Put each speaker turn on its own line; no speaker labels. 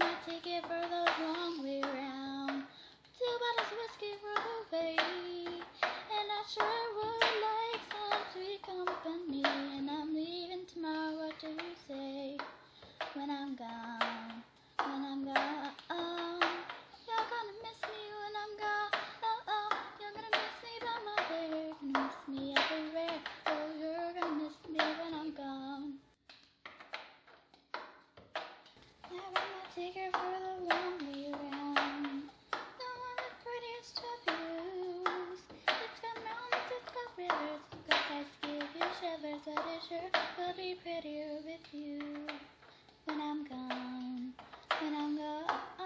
my ticket for the long way round. 2 bottles of whiskey for the way. And I sure would like some sweet company. And I'm leaving tomorrow, what do you say? When I'm gone, when I'm gone. You're gonna miss me when I'm gone. Oh, you're gonna miss me by my way. You're gonna miss me everywhere. Oh, you're gonna miss me when I'm gone. I bought my ticket for the long way round. The one the prettiest of views. It's got mountains, it's got rivers, it's got ice, give you shivers, but it sure will be prettier with you. When I'm gone, when I'm gone.